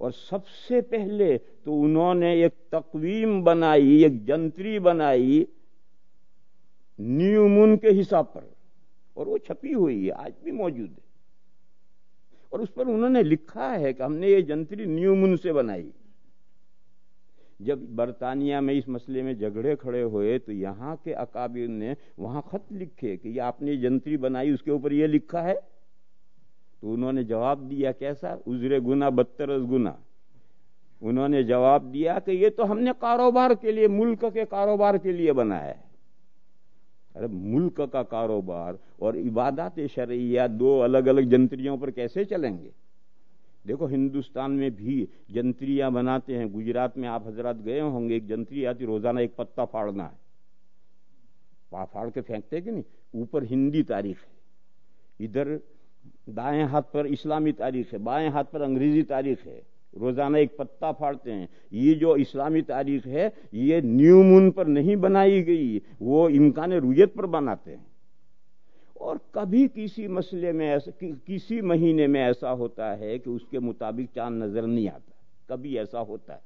اور سب سے پہلے تو انہوں نے ایک تقویم بنائی، ایک جنتری بنائی نیو مون کے حساب پر، اور وہ چھپی ہوئی ہے، آج بھی موجود ہے، اور اس پر انہوں نے لکھا ہے کہ ہم نے یہ جنتری نیو مون سے بنائی۔ جب برطانیہ میں اس مسئلے میں جھگڑے کھڑے ہوئے تو یہاں کے اکابر نے وہاں خط لکھے کہ یہ آپ نے جنتری بنائی، اس کے اوپر یہ لکھا ہے، تو انہوں نے جواب دیا کیسا؟ عذر گناہ بدتر از گناہ۔ انہوں نے جواب دیا کہ یہ تو ہم نے کاروبار کے لیے، ملک کے کاروبار کے لیے بنایا ہے۔ ارے ملک کا کاروبار اور عبادات شرعیہ دو الگ الگ جنتریوں پر کیسے چلیں گے؟ دیکھو ہندوستان میں بھی جنتریاں بناتے ہیں، گجرات میں آپ حضرات گئے ہوں گے، ایک جنتری آتی، روزانہ ایک پتا پھاڑنا ہے، پھاڑ کے پھینکتے کہ نہیں، اوپر ہندی تاریخ ہے، ادھر دائیں ہاتھ پر اسلامی تاریخ ہے، بائیں ہاتھ پر انگریزی تاریخ ہے، روزانہ ایک پتا پھاڑتے ہیں۔ یہ جو اسلامی تاریخ ہے یہ نیو مون پر نہیں بنائی گئی، وہ امکان رویت پر بناتے ہیں۔ اور کبھی کسی مسئلے میں ایسا، کسی مہینے میں ایسا ہوتا ہے کہ اس کے مطابق چاند نظر نہیں آتا، کبھی ایسا ہوتا ہے،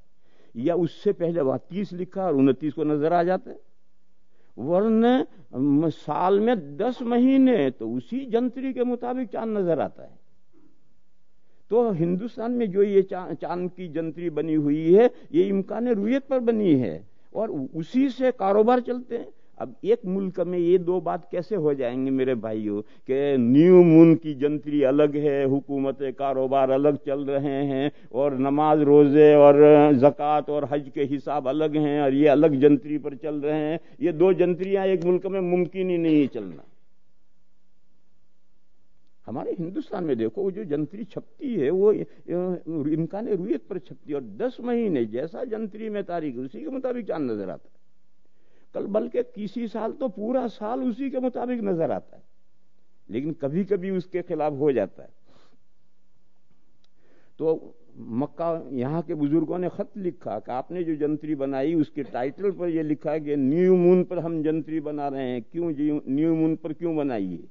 یا اس سے پہلے 30 لکھا اور 29 کو نظر آ جاتا ہے، ورنہ سال میں 10 مہینے تو اسی جنتری کے مطابق چاند نظر آتا ہے۔ تو ہندوستان میں جو یہ چاند کی جنتری بنی ہوئی ہے یہ امکان رویت پر بنی ہے اور اسی سے کاروبار چلتے ہیں۔ اب ایک ملک میں یہ دو بات کیسے ہو جائیں گے میرے بھائیوں کہ نیو مون کی جنتری الگ ہے، حکومت کاروبار الگ چل رہے ہیں، اور نماز روزے اور زکوٰۃ اور حج کے حساب الگ ہیں، اور یہ الگ جنتری پر چل رہے ہیں۔ یہ دو جنتریاں ایک ملک میں ممکن ہی نہیں چلنا۔ ہمارے ہندوستان میں دیکھو وہ جو جنتری چھپتی ہے وہ امکان رویت پر چھپتی ہے، اور 10 مہینے جیسا جنتری میں تاریخ اسی کے مطابق چاند نظر آتا ہے، کل بلکہ کسی سال تو پورا سال اسی کے مطابق نظر آتا ہے، لیکن کبھی کبھی اس کے خلاف ہو جاتا ہے۔ تو مکہ یہاں کے بزرگوں نے خط لکھا کہ آپ نے جو جنتری بنائی اس کے ٹائٹل پر یہ لکھا ہے کہ نیو مون پر ہم جنتری بنا رہے ہیں۔ کیوں نیو مون پر کیوں بنائی ہے؟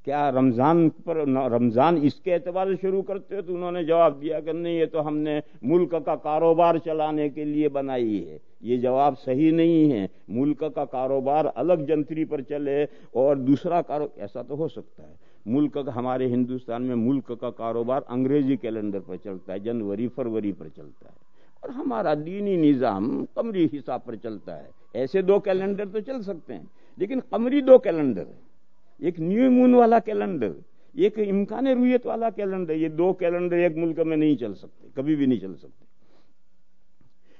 کیا رمضان پر، رمضان اس کے اعتبار سے شروع کرتے ہو؟ تو انہوں نے جواب دیا کہ نہیں، یہ تو ہم نے ملک کا کاروبار چلانے کے لیے بنائی ہے۔ یہ جواب صحیح نہیں ہے، ملک کا کاروبار الگ جنتری پر چلے اور دوسرا ایسا تو ہو سکتا ہے؟ ملک کا، ہمارے ہندوستان میں ملک کا کاروبار انگریزی کیلنڈر پر چلتا ہے، جنوری فروری پر چلتا ہے، اور ہمارا دینی نظام قمری حساب پر چلتا ہے۔ ایسے دو کیلنڈر تو چل سکتے ہیں، لیکن قمری دو کیلنڈر ہے، ایک نیو مون والا کیلنڈر، ایک امکان رویت والا کیلنڈر، یہ دو کیلنڈر ایک ملک میں نہیں چل سکتے، کبھی بھی نہیں چل سکتے۔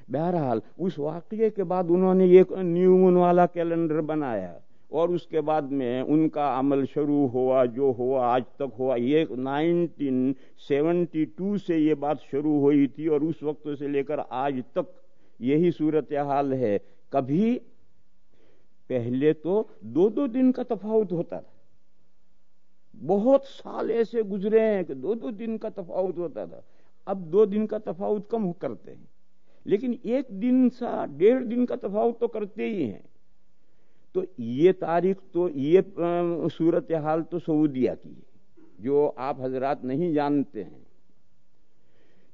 بہرحال اس واقعے کے بعد انہوں نے ایک نیو مون والا کیلنڈر بنایا، اور اس کے بعد میں ان کا عمل شروع ہوا، جو ہوا آج تک ہوا۔ یہ 1972 سے یہ بات شروع ہوئی تھی، اور اس وقت سے لے کر آج تک یہی صورتحال ہے۔ کبھی پہلے تو 2 دن کا تفاوت ہوتا تھا، بہت سال ایسے گزرے ہیں کہ 2 دن کا تفاوت ہوتا تھا، اب 2 دن کا تفاوت کم کرتے ہیں، لیکن 1 دن سا 1.5 دن کا تفاوت تو کرتے ہی ہیں۔ تو یہ تاریخ، تو یہ صورتحال تو سعودیہ کی ہے، جو آپ حضرات نہیں جانتے ہیں۔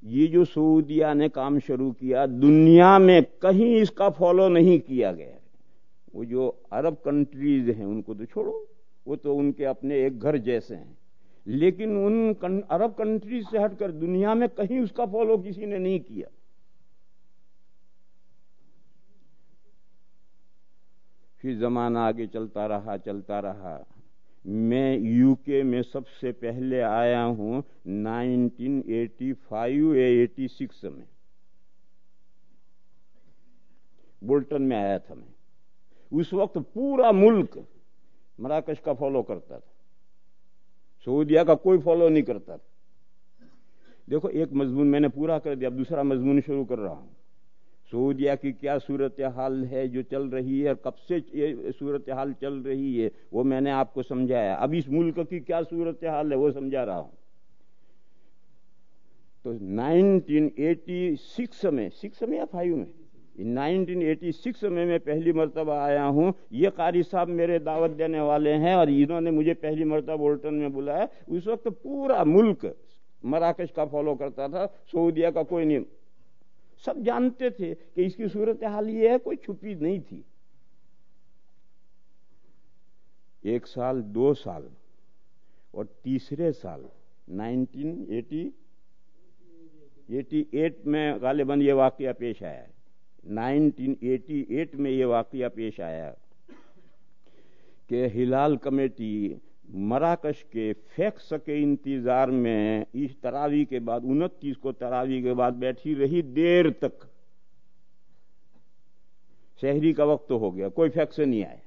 یہ جو سعودیہ نے کام شروع کیا، دنیا میں کہیں اس کا فالو نہیں کیا گیا۔ وہ جو عرب کنٹریز ہیں ان کو تو چھوڑو، وہ تو ان کے اپنے ایک گھر جیسے ہیں، لیکن ان عرب کنٹریز سے ہٹ کر دنیا میں کہیں اس کا فالو کسی نے نہیں کیا۔ پھر زمانہ آگے چلتا رہا۔ میں یو کے میں سب سے پہلے آیا ہوں 1985 یا 86 میں، بولٹن میں آیا تھا میں۔ اس وقت پورا ملک مراکش کا فالو کرتا تھا، سعودیہ کا کوئی فالو نہیں کرتا تھا۔ دیکھو ایک مضمون میں نے پورا کر دیا، اب دوسرا مضمون شروع کر رہا ہوں۔ سعودیہ کی کیا صورتحال ہے جو چل رہی ہے، اور کب سے یہ صورتحال چل رہی ہے وہ میں نے آپ کو سمجھایا۔ اب اس ملک کی کیا صورتحال ہے وہ سمجھا رہا ہوں۔ تو 1986 میں، 6 میں یا 5 میں، 1986 میں پہلی مرتبہ آیا ہوں۔ یہ قاری صاحب میرے دعوت دینے والے ہیں، اور انہوں نے مجھے پہلی مرتبہ بولٹن میں بلایا۔ اس وقت پورا ملک مراکش کا فالو کرتا تھا، سعودیہ کا کوئی نہیں. سب جانتے تھے کہ اس کی صورتحال یہ ہے، کوئی چھپی نہیں تھی. 1 سال 2 سال اور تیسرے سال 1988 میں غالباً یہ واقعہ پیش آیا ہے. 1988 میں یہ واقعہ پیش آیا کہ ہلال کمیٹی مراکش کے فیکس کے انتظار میں اس تراویح کے بعد 29 کو تراویح کے بعد بیٹھی رہی دیر تک. سحری کا وقت ہو گیا، کوئی فیکس نہیں آیا.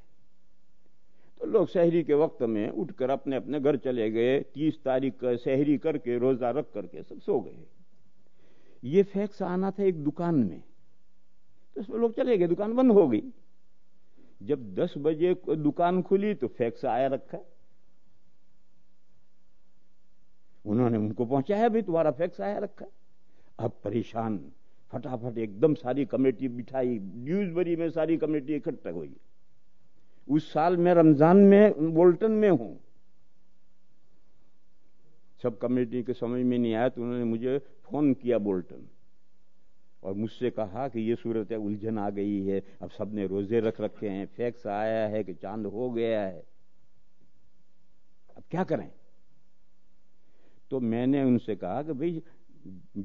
تو لوگ سحری کے وقت میں اٹھ کر اپنے اپنے گھر چلے گئے. 30 تاریخ کا سحری کر کے روزہ رکھ کر کے سب سو گئے. یہ فیکس آنا تھا ایک دکان میں، تو اس میں لوگ چلے گئے، دکان بند ہو گئی. جب 10 بجے دکان کھلی تو فیکس آیا رکھا. انہوں نے ان کو پہنچایا، بھی تمہارا فیکس آیا رکھا. اب پریشان، فٹافٹ ایک دم ساری کمیٹی بٹھائی. ڈیوزبری میں ساری کمیٹی اکٹھا ہوئی. اس سال میں رمضان میں بولٹن میں ہوں. سب کمیٹی کے سمجھ میں نہیں آیا تو انہوں نے مجھے فون کیا بولٹن، اور مجھ سے کہا کہ یہ صورت الجھن آ گئی ہے، اب سب نے روزے رکھ رکھے ہیں، فیکس آیا ہے کہ چاند ہو گیا ہے، اب کیا کریں؟ تو میں نے ان سے کہا کہ بھئی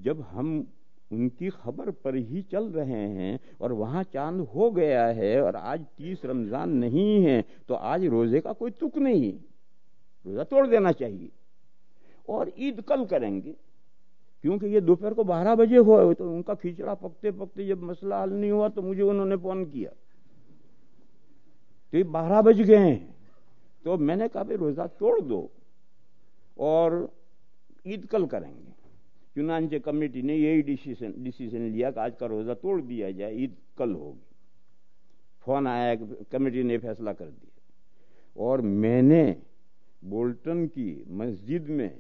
جب ہم ان کی خبر پر ہی چل رہے ہیں اور وہاں چاند ہو گیا ہے اور آج 30 رمضان نہیں ہے، تو آج روزے کا کوئی تک نہیں، روزہ توڑ دینا چاہیے اور عید کل کریں گے. کیونکہ یہ دوپہر کو 12 بجے ہوئے تو ان کا کھچڑا پکتے پکتے جب مسئلہ حل نہیں ہوا تو مجھے انہوں نے فون کیا تو 12 بج گئے ہیں. تو میں نے کہا بھائی روزہ توڑ دو اور عید کل کریں گے. چنانچہ کمیٹی نے یہی ڈیسیزن لیا کہ آج کا روزہ توڑ دیا جائے، عید کل ہوگی. فون آیا کہ کمیٹی نے فیصلہ کر دیا. اور میں نے بولٹن کی مسجد میں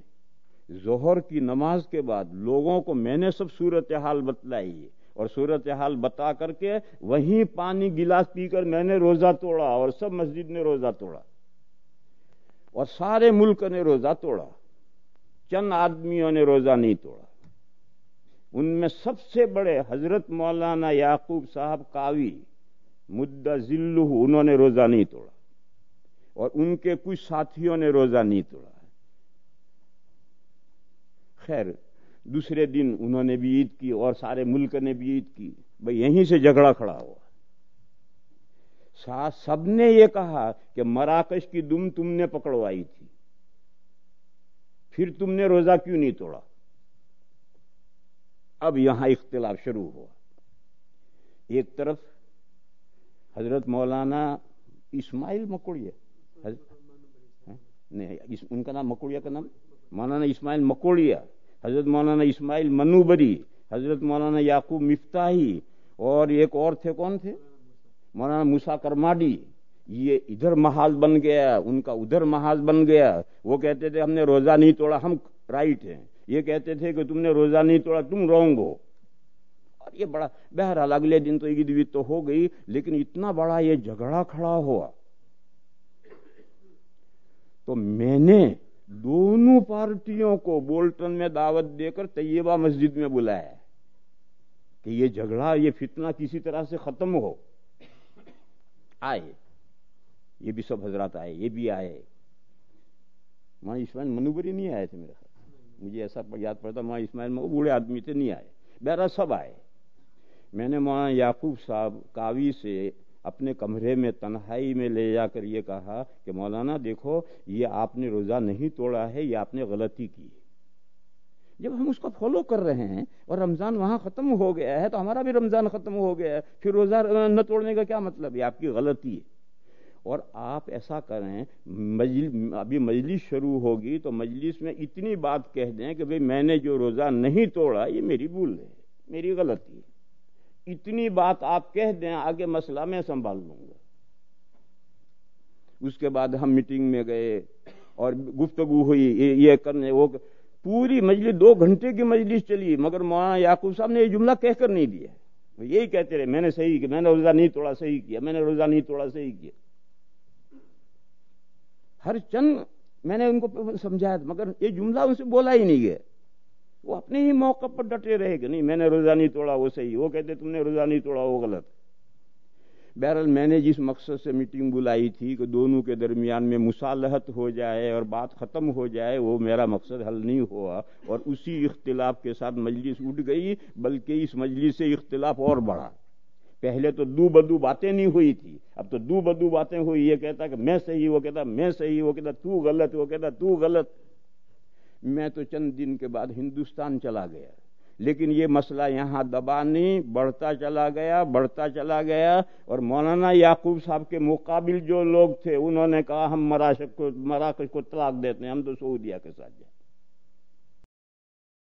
ظہر کی نماز کے بعد لوگوں کو میں نے سب صورتحال بتلائی، اور صورتحال بتا کر کے وہیں پانی گلاس پی کر میں نے روزہ توڑا، اور سب مسجد نے روزہ توڑا اور سارے ملک نے روزہ توڑا. چند آدمیوں نے روزہ نہیں توڑا. ان میں سب سے بڑے حضرت مولانا یعقوب صاحب قاوی مدہ ذلہ، انہوں نے روزہ نہیں توڑا، اور ان کے کچھ ساتھیوں نے روزہ نہیں توڑا. خیر دوسرے دن انہوں نے بھی عید کی اور سارے ملک نے بھی عید کی. بھئی یہیں سے جھگڑا کھڑا ہوا. سب نے یہ کہا کہ مراکش کی دم تم نے پکڑوائی تھی، پھر تم نے روزہ کیوں نہیں توڑا؟ اب یہاں اختلاف شروع ہوا. ایک طرف حضرت مولانا اسماعیل مکوڑیا، نہیں ان کا نام مکوڑیا کا نام مولانا اسماعیل مکوڑیا، حضرت مولانا اسماعیل منوبری، حضرت مولانا یعقوب مفتاحی، اور ایک اور تھے، کون تھے؟ مولانا موسیٰ کرماڈی. یہ ادھر محاذ بن گیا، ان کا ادھر محاذ بن گیا. وہ کہتے تھے ہم نے روزہ نہیں توڑا، ہم رائٹ ہیں. یہ کہتے تھے کہ تم نے روزہ نہیں توڑا، تم رونگ ہو. اور یہ بڑا، بہرحال اگلے دن تو عید وید تو ہو گئی، لیکن اتنا بڑا یہ جھگڑا کھڑا ہوا. تو میں نے دونوں پارٹیوں کو بولٹن میں دعوت دے کر طیبہ مسجد میں بلایا کہ یہ جھگڑا، یہ فتنہ کسی طرح سے ختم ہو. آئے، یہ بھی سب حضرات آئے، یہ بھی آئے. مولانا اسماعیل منوبری نہیں آئے تھے میرے خیال، مجھے ایسا یاد پڑتا. مولانا اسماعیل بوڑھے آدمی تھے، نہیں آئے. بہرحال سب آئے. میں نے مولانا یعقوب صاحب قاوی سے اپنے کمرے میں تنہائی میں لے جا کر یہ کہا کہ مولانا دیکھو، یہ آپ نے روزہ نہیں توڑا ہے، یہ آپ نے غلطی کی. جب ہم اس کو فالو کر رہے ہیں اور رمضان وہاں ختم ہو گیا ہے تو ہمارا بھی رمضان ختم ہو گیا ہے، پھر روزہ نہ توڑنے کا کیا مطلب؟ یہ آپ کی غلطی ہے. اور آپ ایسا کریں، ابھی مجلس شروع ہوگی تو مجلس میں اتنی بات کہہ دیں کہ بھئی میں نے جو روزہ نہیں توڑا یہ میری بھول ہے، میری غلطی ہے. اتنی بات آپ کہہ دیں، آگے مسئلہ میں سنبھال لوں گا. اس کے بعد ہم میٹنگ میں گئے اور گفتگو ہوئی، یہ کرنے وہ، پوری مجلس 2 گھنٹے کی مجلس چلی، مگر مولانا یعقوب صاحب نے یہ جملہ کہہ کر نہیں دیا. یہی کہتے رہے میں نے صحیح کیا، میں نے روزہ نہیں توڑا، صحیح کیا، میں نے روزہ نہیں توڑا، صحیح کیا. ہر چند میں نے ان کو سمجھایا، مگر یہ جملہ ان سے بولا ہی نہیں گیا. وہ اپنے ہی موقع پر ڈٹے رہے کہ نہیں میں نے روزہ نہیں توڑا وہ صحیح، وہ کہتے تم نے روزہ نہیں توڑا وہ غلط۔ بہرحال میں نے جس مقصد سے میٹنگ بلائی تھی کہ دونوں کے درمیان میں مصالحت ہو جائے اور بات ختم ہو جائے، وہ میرا مقصد حل نہیں ہوا، اور اسی اختلاف کے ساتھ مجلس اٹھ گئی، بلکہ اس مجلس سے اختلاف اور بڑھا۔ پہلے تو دو بدو باتیں نہیں ہوئی تھی، اب تو دو بدو باتیں ہوئی، یہ کہتا کہ میں صحیح، وہ کہتا میں صحیح، وہ کہتا تو غلط، وہ کہتا تو غلط۔ میں تو چند دن کے بعد ہندوستان چلا گیا، لیکن یہ مسئلہ یہاں دبا نہیں، بڑھتا چلا گیا، بڑھتا چلا گیا، اور مولانا یعقوب صاحب کے مقابل جو لوگ تھے انہوں نے کہا ہم مراکش کو طلاق دیتے ہیں، ہم تو سعودیہ کے ساتھ جائیں۔